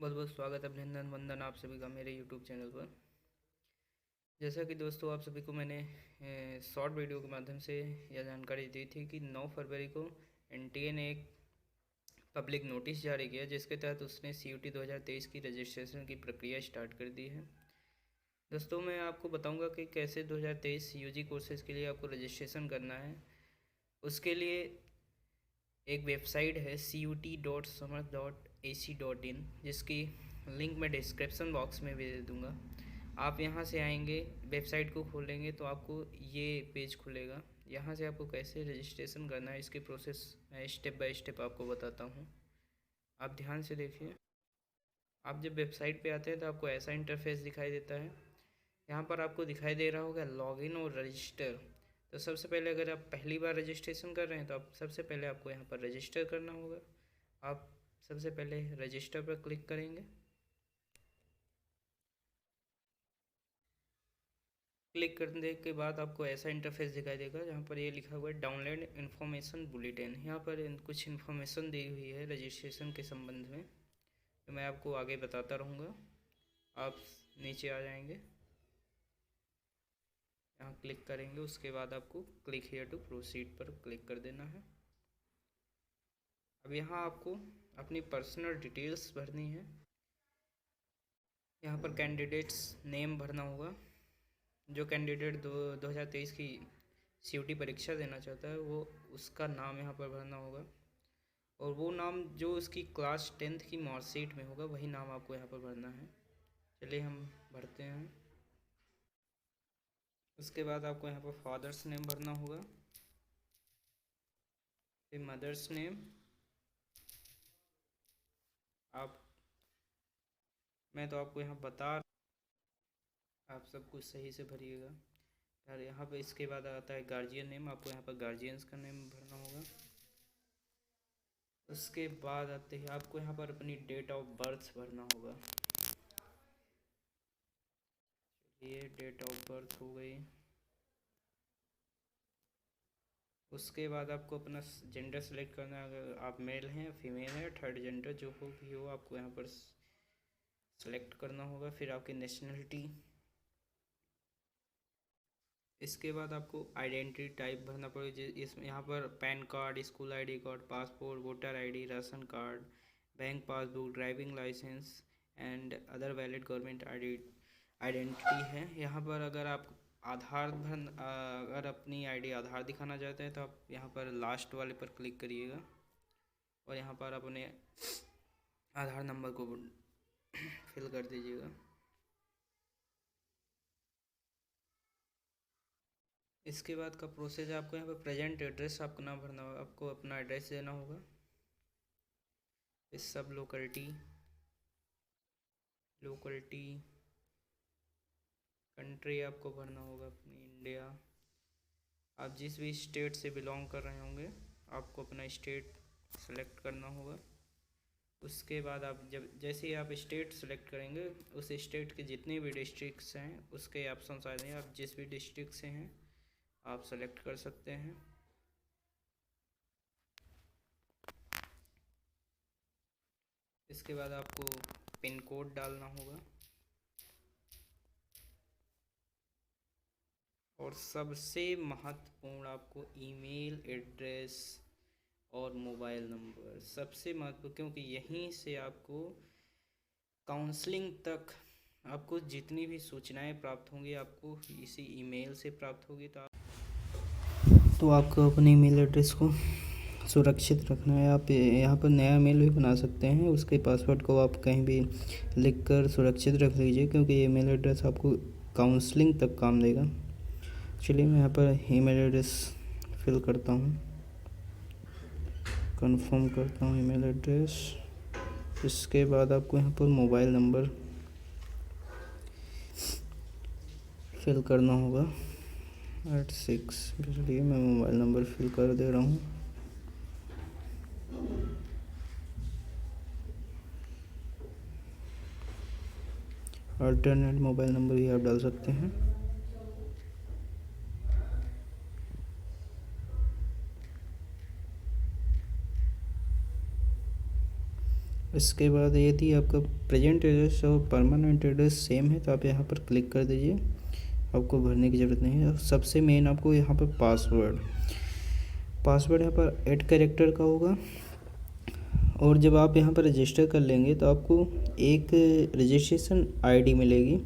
बहुत बहुत स्वागत अभिनंदन वंदन आप सभी का मेरे यूट्यूब चैनल पर। जैसा कि दोस्तों आप सभी को मैंने शॉर्ट वीडियो के माध्यम से यह जानकारी दी थी कि 9 फरवरी को एनटीए ने एक पब्लिक नोटिस जारी किया जिसके तहत उसने सीयूटी 2023 की रजिस्ट्रेशन की प्रक्रिया स्टार्ट कर दी है। दोस्तों मैं आपको बताऊंगा कि कैसे 2023 यूजी कोर्सेज़ के लिए आपको रजिस्ट्रेशन करना है। उसके लिए एक वेबसाइट है CUT.samarth.ac.in जिसकी लिंक मैं डिस्क्रिप्शन बॉक्स में भी दे दूँगा। आप यहाँ से आएंगे, वेबसाइट को खोलेंगे तो आपको ये पेज खुलेगा। यहाँ से आपको कैसे रजिस्ट्रेशन करना है इसकी प्रोसेस मैं स्टेप बाय स्टेप आपको बताता हूँ। आप ध्यान से देखिए। आप जब वेबसाइट पे आते हैं तो आपको ऐसा इंटरफेस दिखाई देता है। यहाँ पर आपको दिखाई दे रहा होगा लॉगिन और रजिस्टर। तो सबसे पहले अगर आप पहली बार रजिस्ट्रेशन कर रहे हैं तो आप सबसे पहले आपको यहाँ पर रजिस्टर करना होगा। आप सबसे पहले रजिस्टर पर क्लिक करेंगे। क्लिक करने के बाद आपको ऐसा इंटरफेस दिखाई देगा जहाँ पर ये लिखा हुआ है डाउनलोड इन्फॉर्मेशन बुलेटिन। यहाँ पर कुछ इन्फॉर्मेशन दी हुई है रजिस्ट्रेशन के संबंध में, तो मैं आपको आगे बताता रहूँगा। आप नीचे आ जाएंगे, यहाँ क्लिक करेंगे, उसके बाद आपको क्लिक हियर टू प्रोसीड पर क्लिक कर देना है। अब यहाँ आपको अपनी पर्सनल डिटेल्स भरनी है। यहाँ पर कैंडिडेट्स नेम भरना होगा। जो कैंडिडेट 2023 की सीयूटी परीक्षा देना चाहता है वो उसका नाम यहाँ पर भरना होगा, और वो नाम जो उसकी क्लास 10th की मार्कशीट में होगा वही नाम आपको यहाँ पर भरना है। चलिए हम भरते हैं। उसके बाद आपको यहाँ पर फादर्स नेम भरना होगा, फिर मदर्स नेम। आप मैं तो आपको यहाँ बता, आप सब कुछ सही से भरिएगा। और यहाँ पर इसके बाद आता है गार्जियन नेम। आपको यहाँ पर गार्जियंस का नेम भरना होगा। उसके बाद आते ही आपको यहाँ पर अपनी डेट ऑफ बर्थ भरना होगा। ये डेट ऑफ बर्थ हो गई। उसके बाद आपको अपना जेंडर सेलेक्ट करना है। अगर आप मेल हैं, फीमेल हैं, थर्ड जेंडर जो हो भी हो आपको यहाँ पर सेलेक्ट करना होगा। फिर आपकी नेशनलिटी। इसके बाद आपको आइडेंटिटी टाइप भरना पड़ेगा। इसमें यहाँ पर PAN card, school ID card, passport, voter ID, ration card, bank passbook, driving licence and other valid government identity है। यहाँ पर अगर आप अगर अपनी आईडी आधार दिखाना चाहते हैं तो आप यहाँ पर लास्ट वाले पर क्लिक करिएगा और यहाँ पर अपने आधार नंबर को फिल कर दीजिएगा। इसके बाद का प्रोसेस है, आपको यहाँ पर प्रेजेंट एड्रेस आपको ना भरना होगा, आपको अपना एड्रेस देना होगा। इस सब लोकेलिटी कंट्री आपको भरना होगा अपनी इंडिया। आप जिस भी स्टेट से बिलोंग कर रहे होंगे आपको अपना स्टेट सेलेक्ट करना होगा। उसके बाद आप जैसे ही आप स्टेट सेलेक्ट करेंगे उस स्टेट के जितने भी डिस्ट्रिक्ट्स हैं उसके ऑप्शन आ जाएंगे। आप जिस भी डिस्ट्रिक्ट से हैं आप सेलेक्ट कर सकते हैं। इसके बाद आपको पिन कोड डालना होगा और सबसे महत्वपूर्ण आपको ईमेल एड्रेस और मोबाइल नंबर सबसे महत्वपूर्ण, क्योंकि यहीं से आपको काउंसलिंग तक आपको जितनी भी सूचनाएं प्राप्त होंगी आपको इसी ईमेल से प्राप्त होगी। तो आपको अपने ईमेल एड्रेस को सुरक्षित रखना है। आप यहाँ पर नया मेल भी बना सकते हैं। उसके पासवर्ड को आप कहीं भी लिखकर सुरक्षित रख लीजिए, क्योंकि ये ईमेल एड्रेस आपको काउंसलिंग तक काम देगा। चलिए मैं यहाँ पर ईमेल एड्रेस फिल करता हूँ, कंफर्म करता हूँ ईमेल एड्रेस। इसके बाद आपको यहाँ पर मोबाइल नंबर फिल करना होगा 86। इसलिए मैं मोबाइल नंबर फिल कर दे रहा हूँ। अल्टरनेट मोबाइल नंबर भी आप डाल सकते हैं। इसके बाद यदि आपका प्रेजेंट एड्रेस और परमानेंट एड्रेस सेम है तो आप यहाँ पर क्लिक कर दीजिए, आपको भरने की ज़रूरत नहीं है। सबसे मेन आपको यहाँ पर पासवर्ड यहाँ पर 8 कैरेक्टर का होगा। और जब आप यहाँ पर रजिस्टर कर लेंगे तो आपको एक रजिस्ट्रेशन आईडी मिलेगी,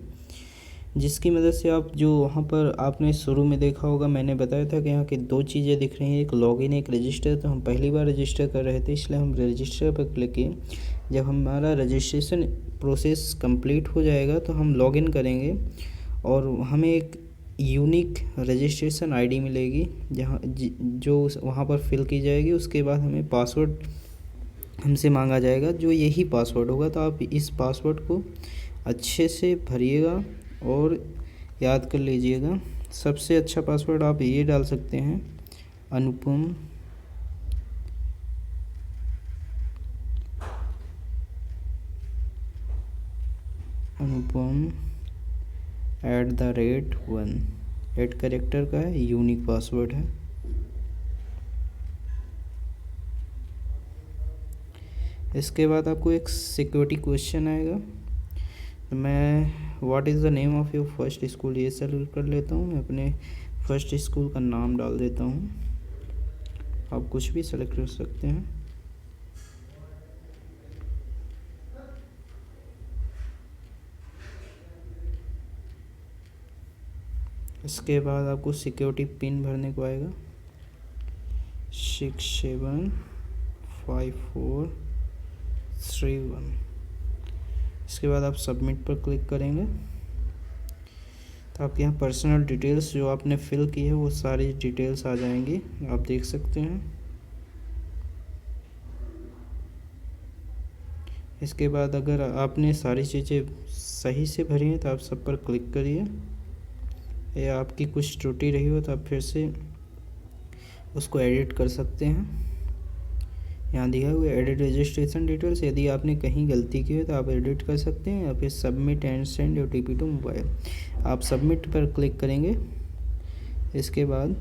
जिसकी मदद से आप जो वहाँ पर आपने शुरू में देखा होगा, मैंने बताया था कि यहाँ की 2 चीज़ें दिख रही हैं, एक लॉगिन एक रजिस्टर। तो हम पहली बार रजिस्टर कर रहे थे, इसलिए हम रजिस्टर पर क्लिक किए। जब हमारा रजिस्ट्रेशन प्रोसेस कंप्लीट हो जाएगा तो हम लॉगिन करेंगे और हमें एक यूनिक रजिस्ट्रेशन आईडी मिलेगी, जो वहाँ पर फिल की जाएगी। उसके बाद हमें पासवर्ड हमसे मांगा जाएगा, जो यही पासवर्ड होगा। तो आप इस पासवर्ड को अच्छे से भरिएगा और याद कर लीजिएगा। सबसे अच्छा पासवर्ड आप ये डाल सकते हैं, अनुपम @1। 8 कैरेक्टर का है, यूनिक पासवर्ड है। इसके बाद आपको एक सिक्योरिटी क्वेश्चन आएगा। मैं what is the name of your first school ये सेलेक्ट कर लेता हूँ। मैं अपने फर्स्ट स्कूल का नाम डाल देता हूँ, आप कुछ भी सेलेक्ट कर सकते हैं। इसके बाद आपको सिक्योरिटी पिन भरने को आएगा, 675431। इसके बाद आप सबमिट पर क्लिक करेंगे तो आपके यहाँ पर्सनल डिटेल्स जो आपने फिल की है वो सारी डिटेल्स आ जाएंगी, आप देख सकते हैं। इसके बाद अगर आपने सारी चीज़ें सही से भरी हैं तो आप सब पर क्लिक करिए, या आपकी कुछ त्रुटि रही हो तो आप फिर से उसको एडिट कर सकते हैं। यहाँ दिया हुआ एडिट रजिस्ट्रेशन डिटेल्स, यदि आपने कहीं गलती की हो तो आप एडिट कर सकते हैं, या फिर submit and send OTP to mobile, आप सबमिट पर क्लिक करेंगे। इसके बाद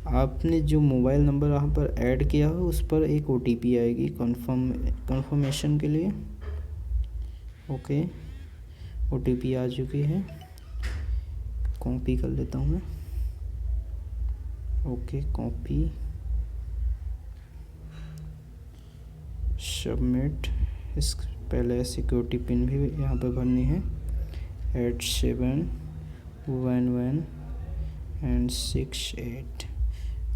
आपने जो मोबाइल नंबर वहाँ पर ऐड किया हो उस पर एक OTP आएगी कंफर्मेशन के लिए। ओके, OTP आ चुकी है, कॉपी कर लेता हूँ मैं। Okay, copy, submit. इस पहले सिक्योरिटी पिन भी यहाँ पर भरनी है, 871168।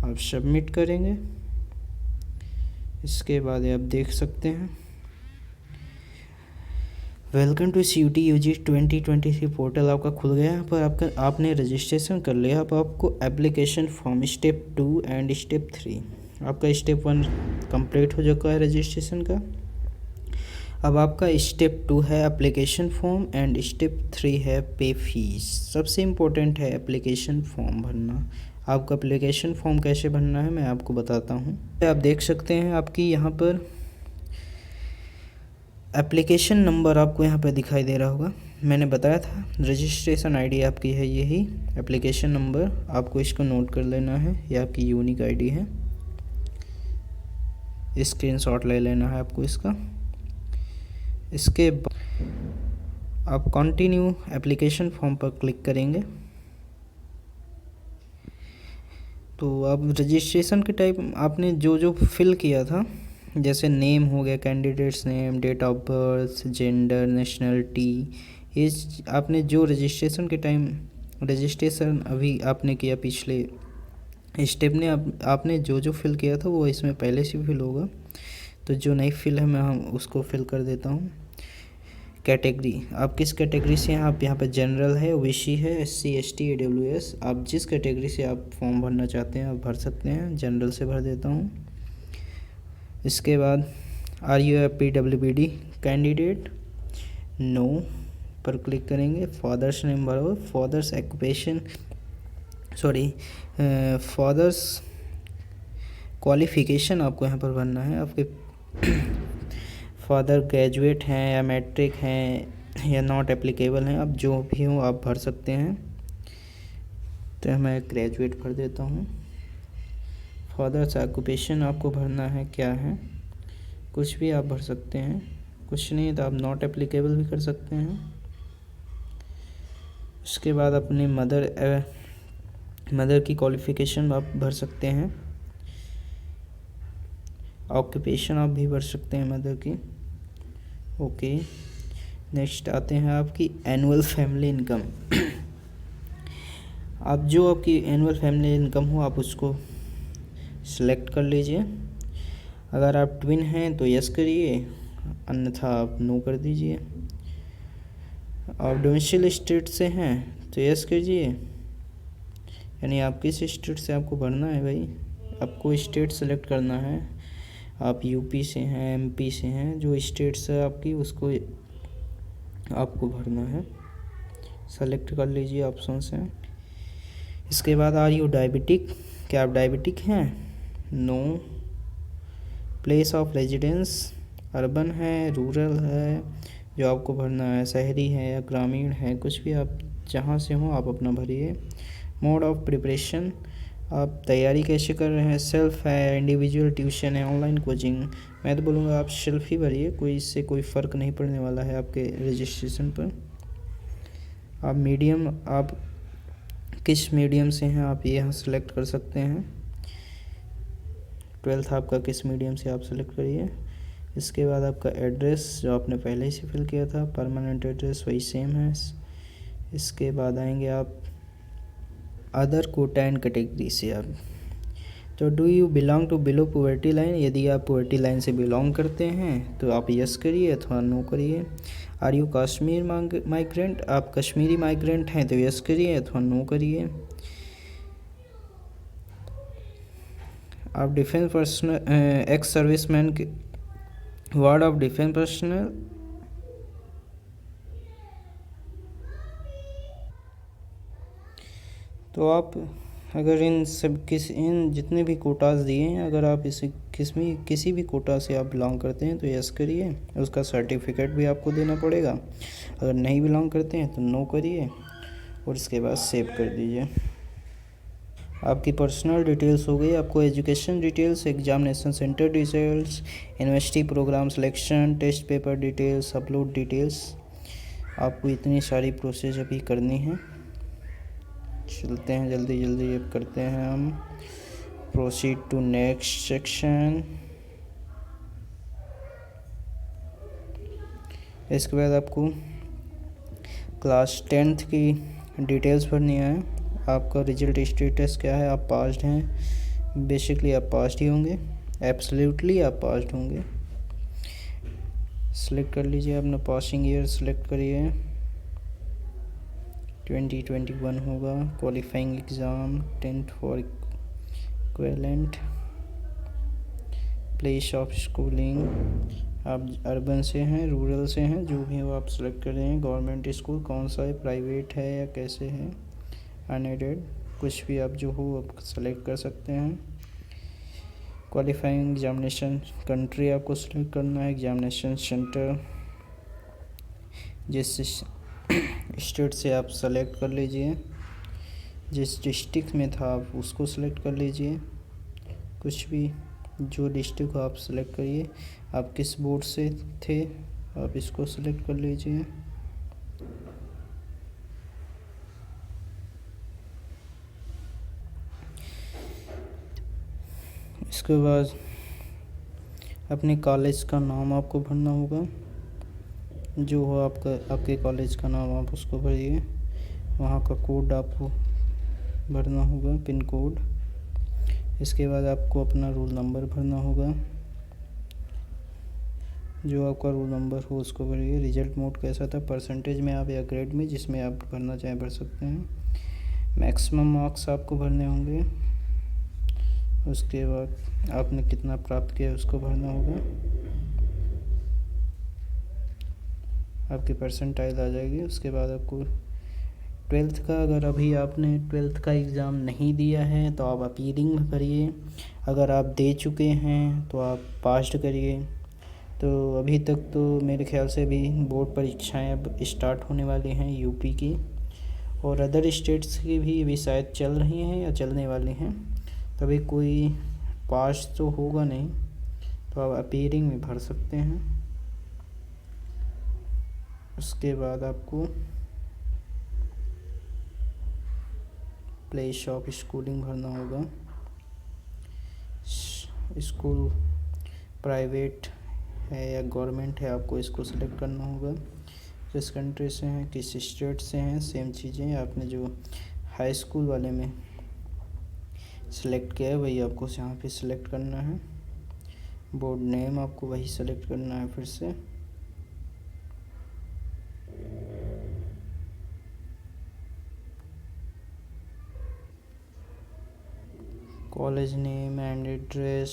आप सबमिट करेंगे। इसके बाद आप देख सकते हैं, welcome to CUT UG 2023 portal आपका खुल गया है। पर आपने रजिस्ट्रेशन कर लिया। अब आपको application form step 2 and step 3, आपका स्टेप 1 कंप्लीट हो चुका है रजिस्ट्रेशन का। अब आपका स्टेप 2 है एप्लीकेशन फॉर्म एंड स्टेप 3 है पे फीस। सबसे इम्पोर्टेंट है एप्लीकेशन फॉर्म भरना। आपका एप्लीकेशन फॉर्म कैसे भरना है मैं आपको बताता हूँ। आप देख सकते हैं आपकी यहाँ पर एप्लीकेशन नंबर आपको यहाँ पर दिखाई दे रहा होगा। मैंने बताया था रजिस्ट्रेशन आईडी आपकी है यही, एप्लीकेशन नंबर आपको इसको नोट कर लेना है, यह आपकी यूनिक आईडी है। स्क्रीनशॉट ले लेना है आपको इसका। इसके बाद आप कंटिन्यू एप्लीकेशन फॉर्म पर क्लिक करेंगे तो अब रजिस्ट्रेशन के टाइप आपने जो जो फिल किया था, जैसे नेम हो गया, candidate's name, date of birth, gender, nationality, ये आपने जो रजिस्ट्रेशन के टाइम रजिस्ट्रेशन अभी आपने किया पिछले स्टेप ने आपने जो जो फिल किया था वो इसमें पहले से फिल होगा। तो जो नई फिल है मैं उसको फिल कर देता हूँ। कैटेगरी, आप किस कैटेगरी से हैं? आप यहाँ पर जनरल है, OBC है, SC ST AWS, आप जिस कैटेगरी से आप फॉर्म भरना चाहते हैं आप भर सकते हैं। जनरल से भर देता हूँ। इसके बाद are you PWBD candidate, no पर क्लिक करेंगे। फादर्स नेम भरो, फादर्स ऑक्यूपेशन फादर्स क्वालिफ़िकेशन आपको यहाँ पर भरना है। आपके फादर ग्रेजुएट हैं या मैट्रिक हैं या नॉट एप्लीकेबल हैं, आप जो भी हो आप भर सकते हैं। तो मैं ग्रेजुएट भर देता हूँ। फादर्स ऑक्यूपेशन आपको भरना है क्या है, कुछ भी आप भर सकते हैं, कुछ नहीं तो आप नॉट एप्लीकेबल भी कर सकते हैं। उसके बाद अपने मदर की क्वालिफ़िकेशन आप भर सकते हैं, ऑक्यूपेशन आप भी भर सकते हैं मदर की। ओके, नेक्स्ट आते हैं आपकी एनुअल फैमिली इनकम। आप जो आपकी एनुअल फैमिली इनकम हो आप उसको सिलेक्ट कर लीजिए। अगर आप ट्विन हैं तो यस करिए, अन्यथा आप नो कर दीजिए। आप डोमेस्टिक स्टेट से हैं तो यस कीजिए, यानी आप किस स्टेट से आपको भरना है भाई, आपको स्टेट सेलेक्ट करना है। आप यूपी से हैं, एमपी से हैं, जो स्टेट्स है आपकी उसको आपको भरना है। सेलेक्ट कर लीजिए ऑप्शन से। इसके बाद आर यू डायबिटिक, क्या आप डायबिटिक हैं? No. Place of residence, urban है, रूरल है, जो आपको भरना है, शहरी है या ग्रामीण है, कुछ भी आप जहाँ से हो आप अपना भरिए। मोड ऑफ प्रिपरेशन, आप तैयारी कैसे कर रहे हैं, सेल्फ है, इंडिविजुअल ट्यूशन है, ऑनलाइन कोचिंग। मैं तो बोलूँगा आप सेल्फ ही भरिए, कोई इससे कोई फ़र्क नहीं पड़ने वाला है आपके रजिस्ट्रेशन पर। आप मीडियम, आप किस मीडियम से हैं आप यहाँ सेलेक्ट कर सकते हैं। 12th आपका किस मीडियम से आप सेलेक्ट करिए। इसके बाद आपका एड्रेस जो आपने पहले से फिल किया था, परमानेंट एड्रेस वही सेम है। इसके बाद आएंगे आप अदर कोटा एंड कैटेगरी से। आप तो do you belong to below poverty line, यदि आप पॉवर्टी लाइन से बिलोंग करते हैं तो आप यस करिए अथवा नो करिए। आर यू कश्मीर माइग्रेंट, आप कश्मीरी माइग्रेंट हैं तो यस करिए अथवा नो करिए। आप डिफेंस पर्सनल, एक्स सर्विसमैन के वार्ड ऑफ डिफेंस पर्सनल, तो आप अगर इन जितने भी कोटास दिए हैं, अगर आप किसी भी कोटा से आप बिलोंग करते हैं तो यस करिए, उसका सर्टिफिकेट भी आपको देना पड़ेगा। अगर नहीं बिलोंग करते हैं तो नो करिए और इसके बाद सेव कर दीजिए। आपकी पर्सनल डिटेल्स हो गई। आपको education details, examination centre details, university programme selection, test paper details, upload details, आपको इतनी सारी प्रोसेस अभी करनी है। चलते हैं जल्दी जल्दी अब करते हैं हम। Proceed to next section. इसके बाद आपको क्लास 10th की डिटेल्स भरनी है। आपका रिजल्ट स्टेटस क्या है, आप पास्ड हैं, बेसिकली आप पास्ड ही होंगे, एब्सोल्युटली आप पास्ड होंगे। सेलेक्ट कर लीजिए अपना पासिंग ईयर, सेलेक्ट करिए 2021 होगा। Qualifying exam 10th for equivalent. Place of schooling, आप अर्बन से हैं, रूरल से हैं, जो भी हो आप सेलेक्ट कर रहे हैं। गवर्नमेंट स्कूल कौन सा है, प्राइवेट है या कैसे है, अनएडेड, कुछ भी आप जो हो आप सेलेक्ट कर सकते हैं। क्वालिफाइंग एग्जामिनेशन कंट्री आपको सेलेक्ट करना है, एग्जामिनेशन सेंटर जिस स्टेट से आप सेलेक्ट कर लीजिए, जिस डिस्ट्रिक्ट में था आप उसको सेलेक्ट कर लीजिए, कुछ भी जो डिस्ट्रिक्ट को आप सेलेक्ट करिए। आप किस बोर्ड से थे आप इसको सेलेक्ट कर लीजिए। इसके बाद अपने कॉलेज का नाम आपको भरना होगा, जो हो आपके कॉलेज का नाम आप उसको भरिए। वहाँ का कोड आपको भरना होगा, पिन कोड। इसके बाद आपको अपना रोल नंबर भरना होगा, जो आपका रोल नंबर हो उसको भरिए। रिजल्ट मोड कैसा था, परसेंटेज में आप या ग्रेड में, जिसमें आप भरना चाहें भर सकते हैं। मैक्सिमम मार्क्स आपको भरने होंगे। उसके बाद आपने कितना प्राप्त किया उसको भरना होगा। आपकी परसेंटाइल आ जाएगी। उसके बाद आपको 12th का, अगर अभी आपने 12th का एग्ज़ाम नहीं दिया है तो आप अपीलिंग करिए। अगर आप दे चुके हैं तो आप पास्ड करिए। तो अभी तक तो मेरे ख्याल से अभी बोर्ड परीक्षाएं अब स्टार्ट होने वाली हैं यूपी की, और अदर स्टेट्स की भी अभी शायद चल रही हैं या चलने वाली हैं। तभी कोई पास तो होगा नहीं, तो आप अपीयरिंग में भर सकते हैं। उसके बाद आपको प्लेस ऑफ स्कूलिंग भरना होगा। स्कूल प्राइवेट है या गवर्नमेंट है, आपको इसको सेलेक्ट करना होगा। किस कंट्री से हैं, किस स्टेट से हैं, सेम चीज़ें आपने जो हाई स्कूल वाले में सेलेक्ट किया है वही आपको यहाँ पे सिलेक्ट करना है। बोर्ड नेम आपको वही सेलेक्ट करना है फिर से। College name and address,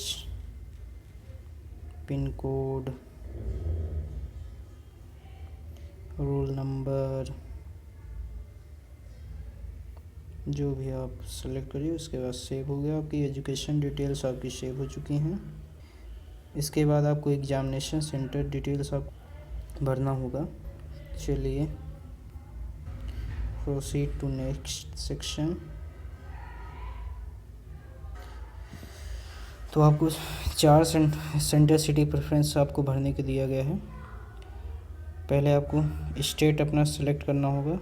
pin code, roll number, जो भी आप सेलेक्ट करिए। उसके बाद सेव हो गया। आपकी एजुकेशन डिटेल्स आपकी सेव हो चुकी हैं। इसके बाद आपको एग्जामिनेशन सेंटर डिटेल्स आप भरना होगा। चलिए प्रोसीड टू नेक्स्ट सेक्शन। तो आपको 4 सेंटर सिटी प्रेफरेंस आपको भरने के दिया गया है। पहले आपको स्टेट अपना सेलेक्ट करना होगा।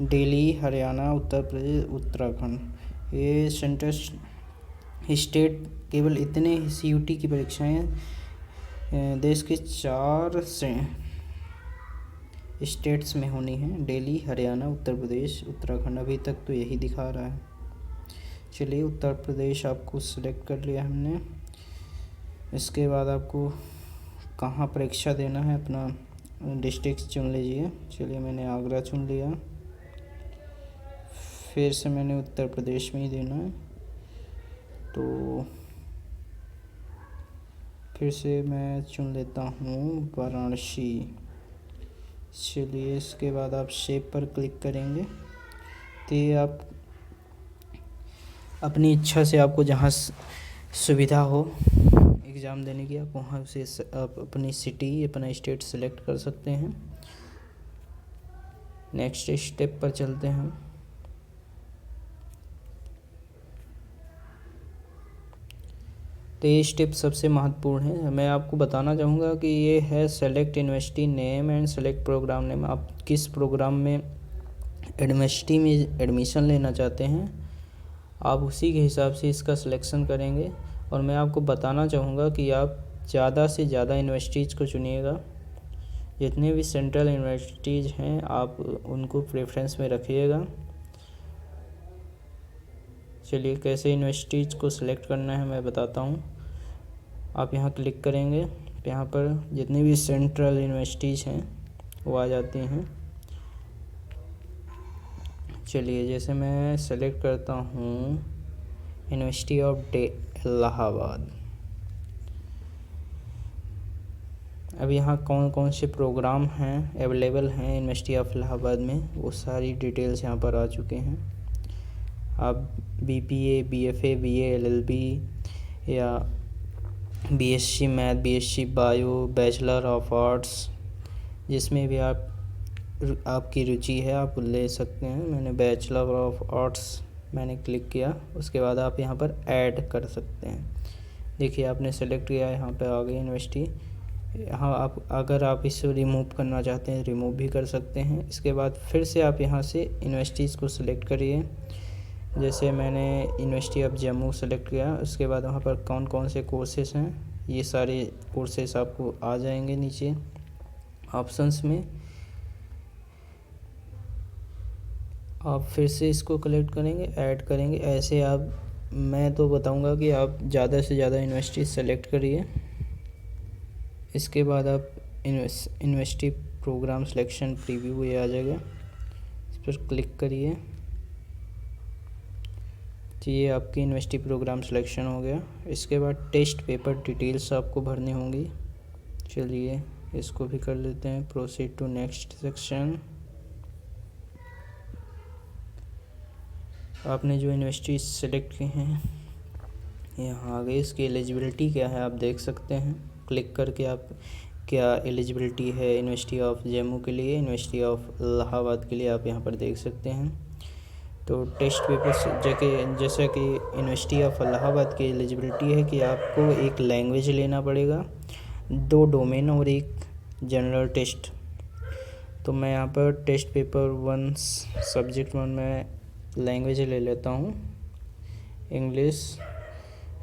दिल्ली, हरियाणा, उत्तर प्रदेश, उत्तराखंड। ये सेंटर स्टेट केवल इतने CUT की परीक्षाएं देश के 4 स्टेट्स में होनी है। दिल्ली, हरियाणा, उत्तर प्रदेश, उत्तराखंड। अभी तक तो यही दिखा रहा है। चलिए उत्तर प्रदेश आपको सिलेक्ट कर लिया हमने। इसके बाद आपको कहाँ परीक्षा देना है, अपना डिस्ट्रिक्ट चुन लीजिए। चलिए मैंने आगरा चुन लिया। फिर से मैंने उत्तर प्रदेश में ही देना है, तो फिर से मैं चुन लेता हूँ वाराणसी। चलिए इसके बाद आप सेव पर क्लिक करेंगे तो ये आप अपनी इच्छा से आपको जहाँ सुविधा हो एग्ज़ाम देने की, आप वहाँ से आप अपनी सिटी, अपना स्टेट सेलेक्ट कर सकते हैं। नेक्स्ट स्टेप पर चलते हैं। तो ये स्टेप सबसे महत्वपूर्ण है। मैं आपको बताना चाहूँगा कि ये है select university name and select programme name. आप किस प्रोग्राम में यूनिवर्सिटी में एडमिशन लेना चाहते हैं, आप उसी के हिसाब से इसका सिलेक्शन करेंगे। और मैं आपको बताना चाहूँगा कि आप ज़्यादा से ज़्यादा यूनिवर्सिटीज़ को चुनिएगा। जितने भी सेंट्रल यूनिवर्सिटीज़ हैं आप उनको प्रेफरेंस में रखिएगा। चलिए कैसे यूनिवर्सिटीज़ को सिलेक्ट करना है मैं बताता हूँ। आप यहाँ क्लिक करेंगे, यहाँ पर जितनी भी सेंट्रल यूनिवर्सिटीज़ हैं वो आ जाती हैं। चलिए जैसे मैं सेलेक्ट करता हूँ यूनिवर्सिटी ऑफ इलाहाबाद। अब यहाँ कौन कौन से प्रोग्राम हैं अवेलेबल हैं यूनिवर्सिटी ऑफ इलाहाबाद में, वो सारी डिटेल्स यहाँ पर आ चुके हैं। आप BPA, BFA, BA, LLB या BSc math, BSc bio, bachelor of arts, जिसमें भी आपकी रुचि है आप ले सकते हैं। मैंने बैचलर ऑफ आर्ट्स मैंने क्लिक किया। उसके बाद आप यहाँ पर ऐड कर सकते हैं। देखिए आपने सेलेक्ट किया, यहाँ पे आ गई यूनिवर्सिटी। यहाँ आप अगर आप इसे रिमूव करना चाहते हैं रिमूव भी कर सकते हैं। इसके बाद फिर से आप यहाँ से यूनिवर्सिटीज़ को सिलेक्ट करिए। जैसे मैंने यूनिवर्सिटी ऑफ जम्मू सेलेक्ट किया। उसके बाद वहाँ पर कौन कौन से कोर्सेस हैं, ये सारे कोर्सेस आपको आ जाएंगे नीचे ऑप्शंस में। आप फिर से इसको कलेक्ट करेंगे, ऐड करेंगे। ऐसे आप, मैं तो बताऊंगा कि आप ज़्यादा से ज़्यादा यूनिवर्सिटी सेलेक्ट करिए। इसके बाद आप यूनिवर्सिटी प्रोग्राम सिलेक्शन प्रीव्यू ये आ जाएगा, इस पर क्लिक करिए। तो ये आपकी यूनिवर्सिटी प्रोग्राम सिलेक्शन हो गया। इसके बाद टेस्ट पेपर डिटेल्स आपको भरनी होंगी। चलिए इसको भी कर लेते हैं। Proceed to next section. आपने जो यूनिवर्सिटी सेलेक्ट की हैं यहाँ आ गई। इसकी एलिजिबिलिटी क्या है आप देख सकते हैं। क्लिक करके आप क्या एलिजिबिलिटी है यूनिवर्सिटी ऑफ जम्मू के लिए, यूनिवर्सिटी ऑफ इलाहाबाद के लिए आप यहाँ पर देख सकते हैं। तो टेस्ट पेपर जैसा कि यूनिवर्सिटी ऑफ इलाहाबाद की एलिजिबिलिटी है कि आपको एक लैंग्वेज लेना पड़ेगा, 2 डोमेन और एक जनरल टेस्ट। तो मैं यहाँ पर टेस्ट पेपर 1 सब्जेक्ट 1 में लैंग्वेज ले लेता हूँ इंग्लिश।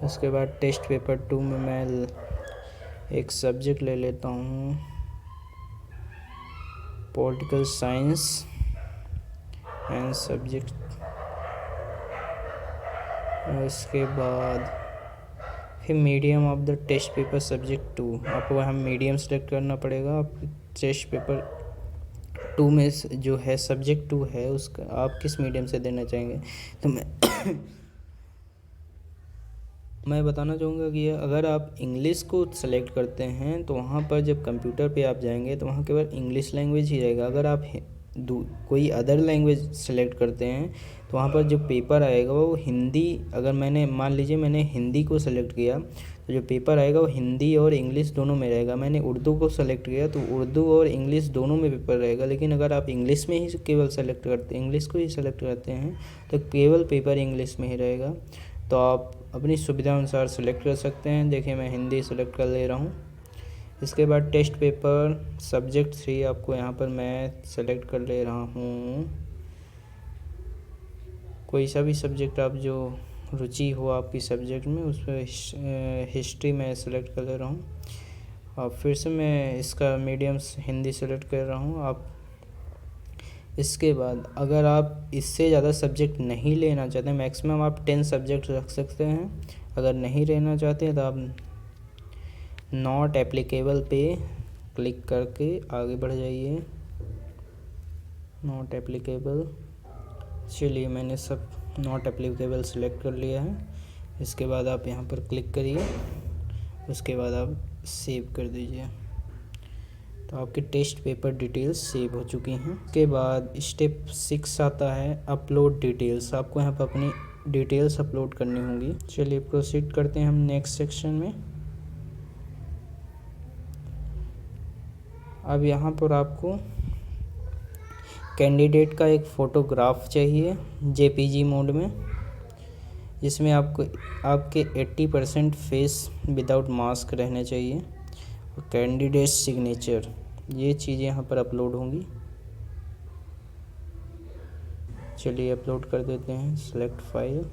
उसके बाद टेस्ट पेपर 2 में मैं एक सब्जेक्ट ले लेता हूँ पॉलिटिकल साइंस एंड सब्जेक्ट। उसके बाद फिर medium of the test paper subject 2, आपको वहाँ मीडियम सेलेक्ट करना पड़ेगा। आप टेस्ट पेपर 2 में जो है सब्जेक्ट 2 है उसका आप किस मीडियम से देना चाहेंगे। तो मैं बताना चाहूँगा कि अगर आप इंग्लिश को सेलेक्ट करते हैं तो वहाँ पर जब कंप्यूटर पे आप जाएंगे तो वहाँ केवल इंग्लिश लैंग्वेज ही रहेगा। अगर आप कोई अदर लैंग्वेज सेलेक्ट करते हैं तो वहाँ पर जो पेपर आएगा वो हिंदी, अगर मैंने मान लीजिए मैंने हिंदी को सेलेक्ट किया तो जो पेपर आएगा वो हिंदी और इंग्लिश दोनों में रहेगा। मैंने उर्दू को सेलेक्ट किया तो उर्दू और इंग्लिश दोनों में पेपर रहेगा। लेकिन अगर आप इंग्लिश में ही केवल इंग्लिश को ही सेलेक्ट करते हैं तो केवल पेपर इंग्लिश में ही रहेगा। तो आप अपनी सुविधा अनुसार सेलेक्ट कर सकते हैं। देखिए मैं हिंदी सेलेक्ट कर ले रहा हूँ। इसके बाद टेस्ट पेपर सब्जेक्ट 3 आपको यहाँ पर मैं सेलेक्ट कर ले रहा हूँ। कोई सा भी सब्जेक्ट आप जो रुचि हो आपकी सब्जेक्ट में, उस पर हिस्ट्री में सेलेक्ट कर ले रहा हूँ। और फिर से मैं इसका मीडियम हिंदी सेलेक्ट कर रहा हूँ। आप इसके बाद अगर आप इससे ज़्यादा सब्जेक्ट नहीं लेना चाहते, मैक्सिमम आप 10 सब्जेक्ट रख सकते हैं। अगर नहीं लेना चाहते तो आप नॉट एप्लीकेबल पे क्लिक करके आगे बढ़ जाइए। नॉट एप्लीकेबल, चलिए मैंने सब नॉट एप्लीकेबल सेलेक्ट कर लिया है। इसके बाद आप यहाँ पर क्लिक करिए, उसके बाद आप सेव कर दीजिए। तो आपके टेस्ट पेपर डिटेल्स सेव हो चुकी हैं। उसके बाद स्टेप 6 आता है अपलोड डिटेल्स। आपको यहाँ पर अपनी डिटेल्स अपलोड करनी होंगी। चलिए प्रोसीड करते हैं हम नेक्स्ट सेक्शन में। अब यहाँ पर आपको कैंडिडेट का एक फ़ोटोग्राफ चाहिए जेपीजी मोड में, जिसमें आपको आपके 80% फेस विदाउट मास्क रहने चाहिए। और कैंडिडेट सिग्नेचर, ये चीज़ें यहाँ पर अपलोड होंगी। चलिए अपलोड कर देते हैं। सेलेक्ट फाइल,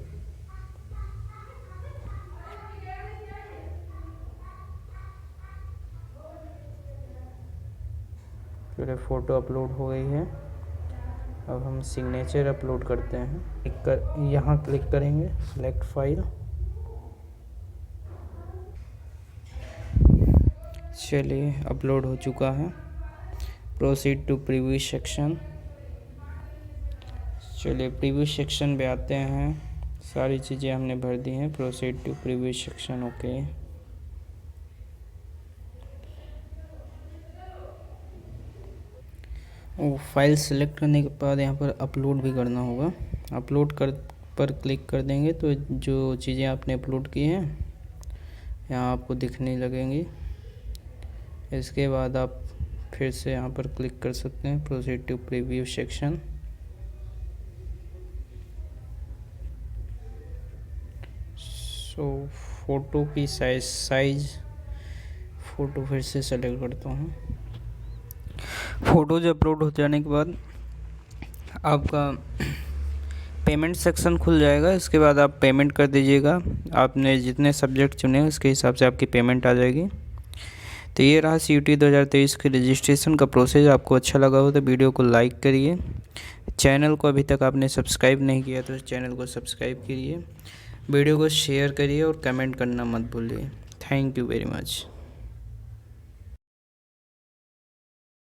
चलिए फ़ोटो अपलोड हो गई है। अब हम सिग्नेचर अपलोड करते हैं। यहाँ क्लिक करेंगे, सेलेक्ट फाइल। चलिए अपलोड हो चुका है। Proceed to preview section. चलिए प्रीव्यू सेक्शन पे आते हैं। सारी चीज़ें हमने भर दी हैं। Proceed to preview section, okay. वो फाइल सेलेक्ट करने के बाद यहाँ पर अपलोड भी करना होगा। अपलोड पर क्लिक कर देंगे तो जो चीज़ें आपने अपलोड की हैं यहाँ आपको दिखने लगेंगी। इसके बाद आप फिर से यहाँ पर क्लिक कर सकते हैं, proceed to preview section. So photo की साइज़ फ़ोटो फिर से सेलेक्ट करता हूँ। फ़ोटो जब अपलोड हो जाने के बाद आपका पेमेंट सेक्शन खुल जाएगा। इसके बाद आप पेमेंट कर दीजिएगा। आपने जितने सब्जेक्ट चुने उसके हिसाब से आपकी पेमेंट आ जाएगी। तो ये रहा CUET 2023 के रजिस्ट्रेशन का प्रोसेस। आपको अच्छा लगा हो तो वीडियो को लाइक करिए। चैनल को अभी तक आपने सब्सक्राइब नहीं किया तो चैनल को सब्सक्राइब करिए। वीडियो को शेयर करिए और कमेंट करना मत भूलिए। Thank you very much.